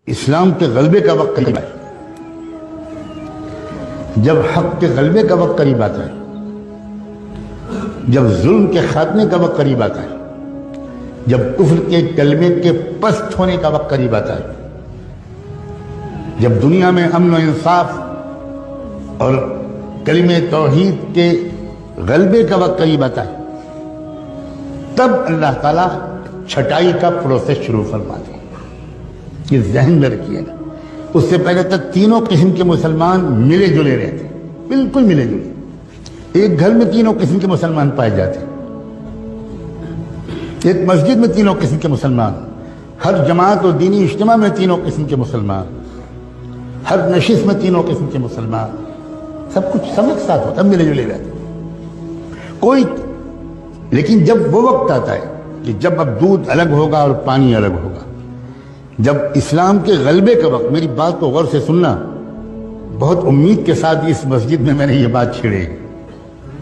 اسلام کے غلبے کا وقت قریب ہے. جب حق کے غلبے کا وقت قریب آتا ہے، جب ظلم کے خاتمے کا وقت قریب آتا ہے، جب کفر کے کلمے کے پست ہونے کا وقت قریب آتا ہے، جب دنیا میں امن و انصاف اور کلمہ توحید کے غلبے کا وقت قریب آتا ہے، تب اللہ تعالیٰ چھٹائی کا پروسیس شروع فرماتے ہیں. یہ ذہن میں رکھیے گا. اس سے پہلے تک تینوں قسم کے مسلمان ملے جلے رہتے، بالکل ملے جلے. ایک گھر میں تینوں قسم کے مسلمان پائے جاتے، ایک مسجد میں تینوں قسم کے مسلمان، ہر جماعت اور دینی اجتماع میں تینوں قسم کے مسلمان، ہر نشست میں تینوں قسم کے مسلمان، سب کچھ سب ایک ساتھ ہوتا، ملے جلے رہتے کوئی. لیکن جب وہ وقت آتا ہے کہ جب اب دودھ الگ ہوگا اور پانی الگ ہوگا، جب اسلام کے غلبے کا وقت، میری بات کو غور سے سننا، بہت امید کے ساتھ اس مسجد میں میں نے یہ بات چھیڑی.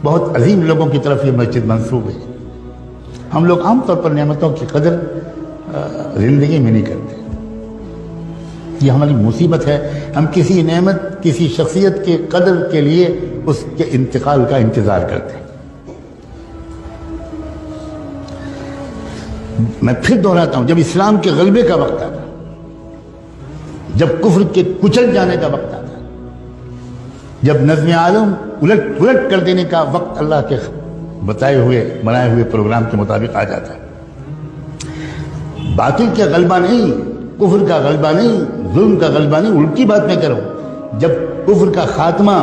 بہت عظیم لوگوں کی طرف یہ مسجد منسوب ہے. ہم لوگ عام طور پر نعمتوں کی قدر زندگی میں نہیں کرتے. یہ ہماری مصیبت ہے. ہم کسی نعمت، کسی شخصیت کے قدر کے لیے اس کے انتقال کا انتظار کرتے ہیں. میں پھر دہراتا ہوں، جب اسلام کے غلبے کا وقت آتا، جب کفر کے کچل جانے کا وقت آتا، جب نظم عالم الٹ کر دینے کا وقت اللہ کے بنائے ہوئے پروگرام کے مطابق آ جاتا ہے. باطل کا غلبہ نہیں، کفر کا غلبہ نہیں، ظلم کا غلبہ نہیں، الٹی بات میں کروں. جب کفر کا خاتمہ،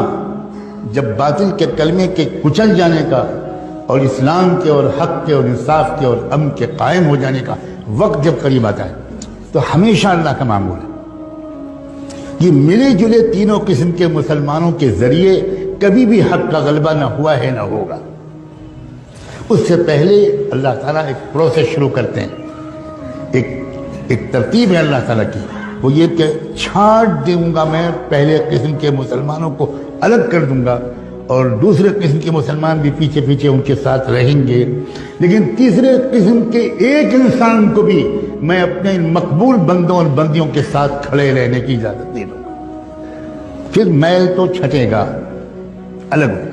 جب باطل کے کلمے کے کچل جانے کا اور اسلام کے اور حق کے اور انصاف کے اور امن کے قائم ہو جانے کا وقت جب قریب آتا ہے، تو ہمیشہ اللہ کا معمول ہے کہ ملے جلے تینوں قسم کے مسلمانوں کے ذریعے کبھی بھی حق کا غلبہ نہ ہوا ہے نہ ہوگا. اس سے پہلے اللہ تعالیٰ ایک پروسیس شروع کرتے ہیں. ایک ترتیب ہے اللہ تعالیٰ کی، وہ یہ کہ چھانٹ دوں گا میں پہلے قسم کے مسلمانوں کو، الگ کر دوں گا، اور دوسرے قسم کے مسلمان بھی پیچھے پیچھے ان کے ساتھ رہیں گے. لیکن تیسرے قسم کے ایک انسان کو بھی میں اپنے مقبول بندوں اور بندیوں کے ساتھ کھڑے رہنے کی اجازت دے دوں گا. پھر میل تو چھٹے گا، الگ ہوگا.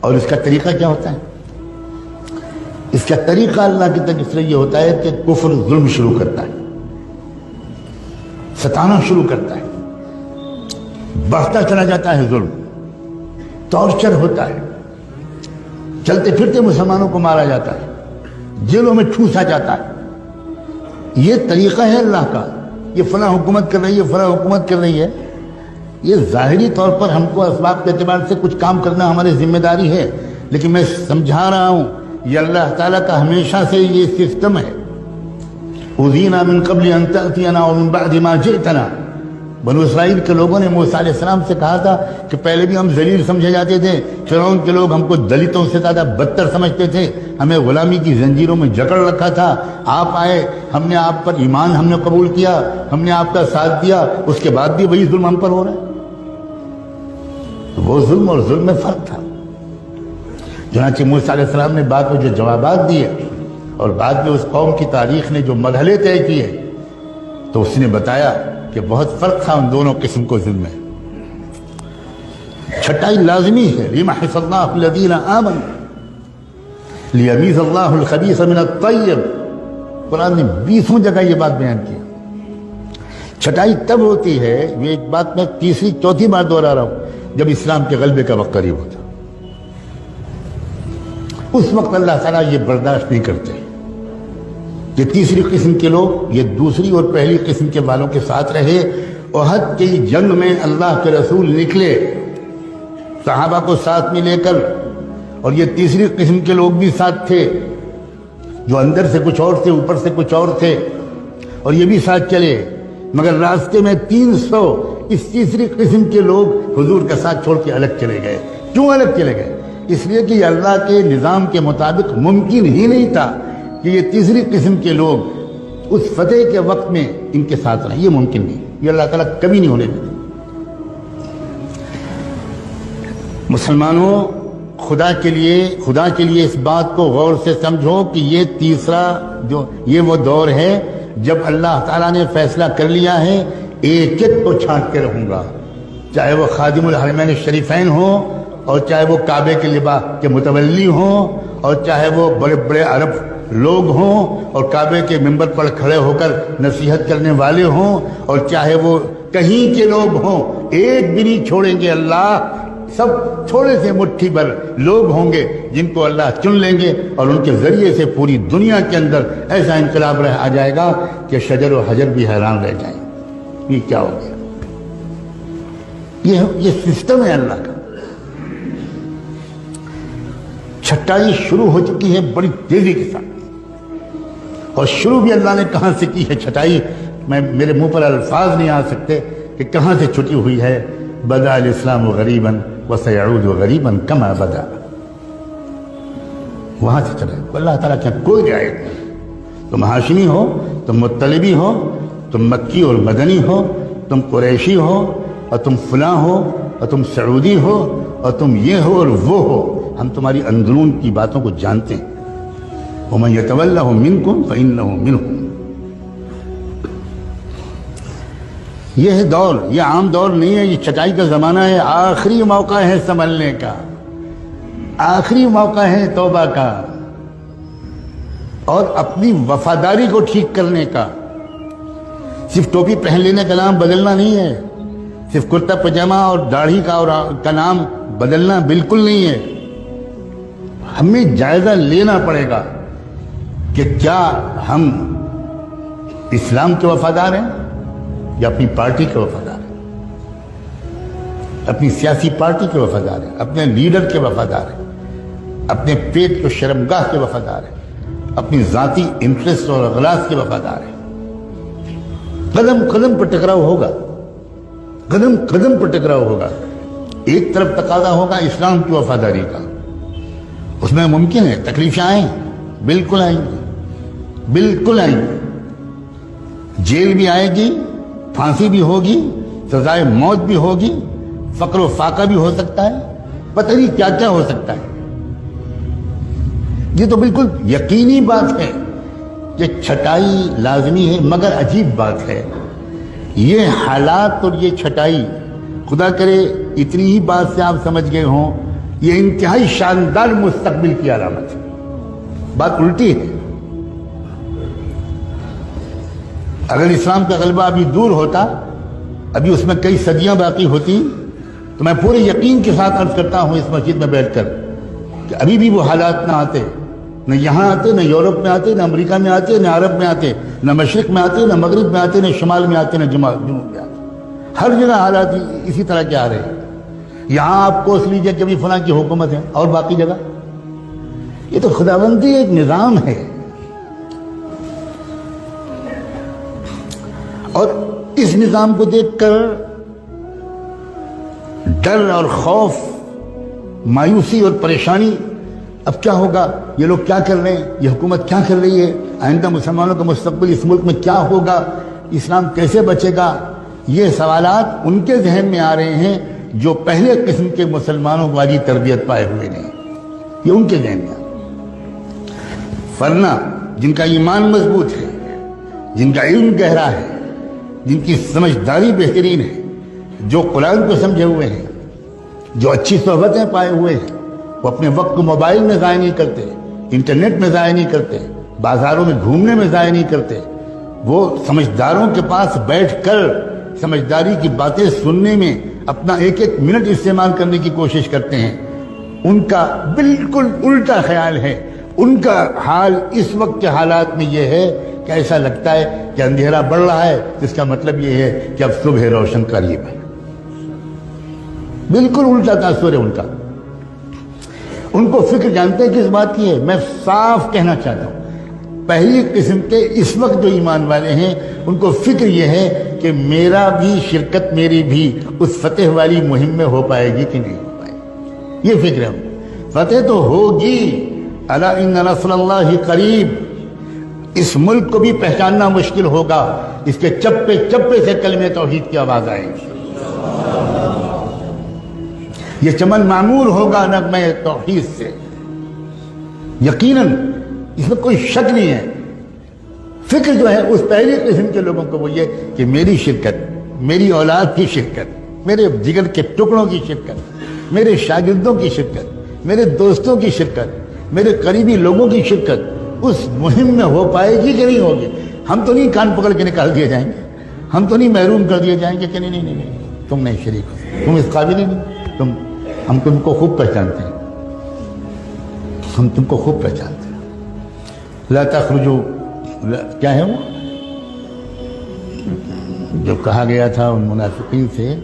اور اس کا طریقہ کیا ہوتا ہے؟ اس کا طریقہ اللہ کی طرف سے یہ ہوتا ہے کہ کفر ظلم شروع کرتا ہے، ستانا شروع کرتا ہے، بڑھتا چلا جاتا ہے ظلم، ٹارچر ہوتا ہے، چلتے پھرتے مسلمانوں کو مارا جاتا ہے، جیلوں میں ٹھوسا جاتا ہے. یہ طریقہ ہے اللہ کا. یہ فلاں حکومت کر رہی ہے، فلاں حکومت کر رہی ہے. یہ ظاہری طور پر ہم کو اسباب کے اعتبار سے کچھ کام کرنا ہماری ذمہ داری ہے، لیکن میں سمجھا رہا ہوں یہ اللہ تعالیٰ کا ہمیشہ سے یہ سسٹم ہے. اُذِينَا مِن قَبْلِ أَن تَأْتِيَنَا وَمِن بَعْدِ مَا جِئْتَنَا. بنو اسرائیل کے لوگوں نے موسیٰ علیہ السلام سے کہا تھا کہ پہلے بھی ہم ذلیل سمجھے جاتے تھے، فرعون کے لوگ ہم کو دلتوں سے زیادہ بدتر سمجھتے تھے، ہمیں غلامی کی زنجیروں میں جکڑ رکھا تھا. آپ آئے، ہم نے آپ پر ایمان ہم نے قبول کیا، ہم نے آپ کا ساتھ دیا، اس کے بعد بھی وہی ظلم ہم پر ہو رہا ہے. وہ ظلم اور ظلم میں فرق تھا. چنانچہ موسیٰ علیہ السلام نے بعد میں جو جوابات دیے اور بعد میں اس قوم کی تاریخ نے جو مرحلے طے کیے، تو اس نے بتایا کہ بہت فرق تھا ان دونوں قسم کو ظلم میں. چھٹائی لازمی ہے. لِيَمْحِصَ اللَّهُ الَّذِينَ آمَنُوا لِيَمِيزَ اللَّهُ الْخَبِيثَ مِنَ الطَّيِّبِ. قرآن نے 20 جگہ یہ بات بیان کی. چھٹائی تب ہوتی ہے، یہ ایک بات میں تیسری چوتھی بار دوہرا رہا ہوں، جب اسلام کے غلبے کا وقت قریب ہوتا. اس وقت اللہ تعالیٰ یہ برداشت نہیں کرتے کہ تیسری قسم کے لوگ یہ دوسری اور پہلی قسم کے والوں کے ساتھ رہے. احد کی جنگ میں اللہ کے رسول نکلے صحابہ کو ساتھ میں لے کر، اور یہ تیسری قسم کے لوگ بھی ساتھ تھے جو اندر سے کچھ اور تھے، اوپر سے کچھ اور تھے، اور یہ بھی ساتھ چلے. مگر راستے میں 300 اس تیسری قسم کے لوگ حضور کا ساتھ چھوڑ کے الگ چلے گئے. کیوں الگ چلے گئے؟ اس لیے کہ یہ اللہ کے نظام کے مطابق ممکن ہی نہیں تھا کہ یہ تیسری قسم کے لوگ اس فتح کے وقت میں ان کے ساتھ رہیں. یہ ممکن نہیں، یہ اللہ تعالیٰ کبھی نہیں ہونے دیتے. مسلمانوں، خدا کے لیے اس بات کو غور سے سمجھو کہ یہ تیسرا جو یہ وہ دور ہے جب اللہ تعالیٰ نے فیصلہ کر لیا ہے ایک ایک کو چھانٹ کے رہوں گا، چاہے وہ خادم الحرمین الشریفین ہوں، اور چاہے وہ کعبے کے لباس کے متولی ہوں، اور چاہے وہ بڑے بڑے عرب لوگ ہوں اور کعبے کے ممبر پر کھڑے ہو کر نصیحت کرنے والے ہوں، اور چاہے وہ کہیں کے لوگ ہوں، ایک بھی نہیں چھوڑیں گے اللہ۔ سب تھوڑے سے مٹھی بھر لوگ ہوں گے جن کو اللہ چن لیں گے، اور ان کے ذریعے سے پوری دنیا کے اندر ایسا انقلاب آ جائے گا کہ شجر و حجر بھی حیران رہ جائیں۔ یہ کیا ہو گیا؟ یہ سسٹم ہے اللہ کا۔ چھٹائی شروع ہو چکی ہے بڑی تیزی کے ساتھ، اور شروع بھی اللہ نے کہاں سے کی ہے چھٹائی؟ میرے منہ پر الفاظ نہیں آ سکتے کہ کہاں سے چھٹی ہوئی ہے۔ بدا الاسلام غریباً وسيعود غریباً کما بدا، وہاں سے چلے۔ اللہ تعالیٰ کیا کوئی رعایت نہیں، تم ہاشمی ہو، تم مطلبی ہو، تم مکی اور مدنی ہو، تم قریشی ہو، اور تم فلاں ہو، اور تم سعودی ہو، اور تم یہ ہو اور وہ ہو، ہم تمہاری اندرون کی باتوں کو جانتے ہیں۔ وَمَن يَتَوَلَّهُ مِنكُمْ فَإِنَّهُ مِنْهُمْ۔ یہ ہے دور، یہ عام دور نہیں ہے، یہ چھٹائی کا زمانہ ہے۔ آخری موقع ہے سنبھلنے کا، آخری موقع ہے توبہ کا، اور اپنی وفاداری کو ٹھیک کرنے کا۔ صرف ٹوپی پہن لینے کا نام بدلنا نہیں ہے، صرف کرتا پجامہ اور داڑھی کا نام بدلنا بالکل نہیں ہے۔ ہمیں جائزہ لینا پڑے گا کہ کیا ہم اسلام کے وفادار ہیں یا اپنی پارٹی کے وفادار ہیں، اپنی سیاسی پارٹی کے وفادار ہیں، اپنے لیڈر کے وفادار ہیں، اپنے پیٹ کو شرمگاہ کے وفادار ہیں، اپنی ذاتی انٹرسٹ اور اغراض کے وفادار ہیں۔ قدم قدم پر ٹکراؤ ہوگا، قدم قدم پر ٹکراؤ ہوگا۔ ایک طرف تقاضا ہوگا اسلام کی وفاداری کا، اس میں ممکن ہے تکلیفیں آئیں، بالکل آئیں گی، بالکل آئیں گی، جیل بھی آئے گی، پھانسی بھی ہوگی، سزائے موت بھی ہوگی، فقر و فاقہ بھی ہو سکتا ہے، پتہ نہیں کیا کیا ہو سکتا ہے۔ یہ تو بالکل یقینی بات ہے کہ چھٹائی لازمی ہے، مگر عجیب بات ہے یہ حالات اور یہ چھٹائی، خدا کرے اتنی ہی بات سے آپ سمجھ گئے ہوں، یہ انتہائی شاندار مستقبل کی علامت ہے۔ بات الٹی ہے۔ اگر اسلام کا غلبہ ابھی دور ہوتا، ابھی اس میں کئی صدیاں باقی ہوتی، تو میں پورے یقین کے ساتھ عرض کرتا ہوں اس مسجد میں بیٹھ کر کہ ابھی بھی وہ حالات نہ آتے، نہ یہاں آتے، نہ یورپ میں آتے، نہ امریکہ میں آتے، نہ عرب میں آتے، نہ مشرق میں آتے، نہ مغرب میں آتے، نہ شمال میں آتے، نہ جنوب میں آتے۔ ہر جگہ حالات اسی طرح کے آ رہے ہیں۔ یہاں آپ کوس لیجئے کہ بھی فلاں کی حکومت ہے، اور باقی جگہ یہ تو خداوندی ایک نظام ہے، اور اس نظام کو دیکھ کر ڈر اور خوف، مایوسی اور پریشانی، اب کیا ہوگا، یہ لوگ کیا کر رہے ہیں، یہ حکومت کیا کر رہی ہے، آئندہ مسلمانوں کا مستقبل اس ملک میں کیا ہوگا، اسلام کیسے بچے گا، یہ سوالات ان کے ذہن میں آ رہے ہیں جو پہلے قسم کے مسلمانوں والی تربیت پائے ہوئے نہیں، یہ ان کے ذہن میں آ رہے ہیں۔ ورنہ جن کا ایمان مضبوط ہے، جن کا علم گہرا ہے، جن کی سمجھداری بہترین ہے، جو قرآن کو سمجھے ہوئے ہیں، جو اچھی صحبتیں پائے ہوئے ہیں، وہ اپنے وقت کو موبائل میں ضائع نہیں کرتے، انٹرنیٹ میں ضائع نہیں کرتے، بازاروں میں گھومنے میں ضائع نہیں کرتے، وہ سمجھداروں کے پاس بیٹھ کر سمجھداری کی باتیں سننے میں اپنا ایک ایک منٹ استعمال کرنے کی کوشش کرتے ہیں۔ ان کا بالکل الٹا خیال ہے۔ ان کا حال اس وقت کے حالات میں یہ ہے کہ ایسا لگتا ہے کہ اندھیرا بڑھ رہا ہے، جس کا مطلب یہ ہے کہ اب صبح روشن قریب ہے۔ بالکل الٹا تاثر ہے ان کا۔ ان کو فکر جانتے ہیں کس بات کی ہے؟ میں صاف کہنا چاہتا ہوں، پہلی قسم کے اس وقت جو ایمان والے ہیں ان کو فکر یہ ہے کہ میرا بھی شرکت، میری بھی اس فتح والی مہم میں ہو پائے گی کہ نہیں ہو پائے گی، یہ فکر ہے۔ فتح تو ہوگی، الا ان نصر اللہ قریب۔ اس ملک کو بھی پہچاننا مشکل ہوگا، اس کے چپے چپے سے کلمہ توحید کی آواز آئے گی، یہ چمن معمور ہوگا نغمہ توحید سے، یقیناً اس میں کوئی شک نہیں ہے۔ فکر جو ہے اس پہلی قسم کے لوگوں کو وہ یہ کہ میری شرکت، میری اولاد کی شرکت، میرے جگر کے ٹکڑوں کی شرکت، میرے شاگردوں کی شرکت، میرے دوستوں کی شرکت، میرے قریبی لوگوں کی شرکت اس مہم میں ہو پائے گی کہ نہیں ہوگی. ہم تو نہیں کان پکڑ کے نکال دیے جائیں گے، ہم تو نہیں محروم کر دیے جائیں گے کہ نہیں تم نہیں شریک ہو، تم اس قابل ہی نہیں. ہم تم کو خوب پہچانتے ہیں، ہم تم کو خوب پہچانتے ہیں. لا تخرجوا، کیا ہے وہ جو کہا گیا تھا ان منافقین سے،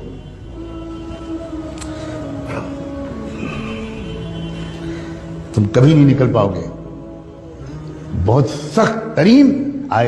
تم کبھی نہیں نکل پاؤ گے. بہت سخت ترین آیت